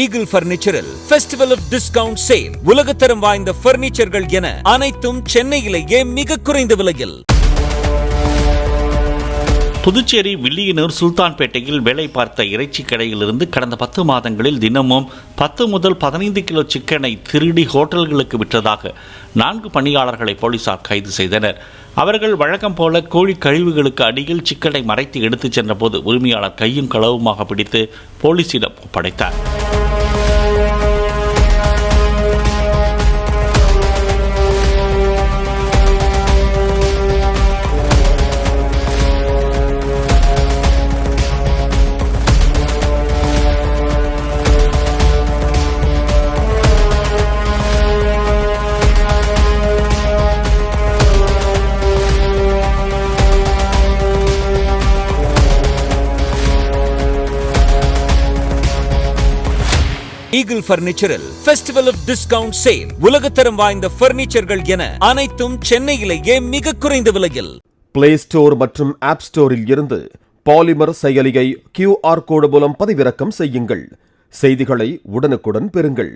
Eagle பர்னிச்சரில் festival of discount sale. உலகத்தரம் வாய்ந்த பர்னிச்சர்கள் என அனைத்தும் சென்னையிலேயே மிக குறைந்த விலையில். புதுச்சேரி வில்லியனூர் சுல்தான்பேட்டையில் வேலை பார்த்த இறைச்சி கடையிலிருந்து கடந்த 10 மாதங்களில் தினமும் 10 முதல் 15 கிலோ சிக்கனை திருடி ஹோட்டல்களுக்கு விற்றதாக 4 பணியாளர்களை போலீசார் கைது செய்தனர். அவர்கள் வழக்கம் போல கோழி கழிவுகளுக்கு அடியில் சிக்கனை மறைத்து எடுத்துச் சென்றபோது உரிமையாளர் கையும் களவுமாக பிடித்து போலீசிடம் ஒப்படைத்தார். ஈகிள் பர்னிச்சரில் ஃபெஸ்டிவல் ஆஃப் டிஸ்கவுண்ட் சேல். உலகத்தரம் வாய்ந்த பர்னிச்சர்கள் என அனைத்தும் சென்னையிலேயே மிக குறைந்த விலையில். பிளே ஸ்டோர் மற்றும் ஆப் ஸ்டோரில் இருந்து பாலிமர் செயலியை QR கோடு மூலம் பதிவிறக்கம் செய்யுங்கள். செய்திகளை உடனுக்குடன் பெறுங்கள்.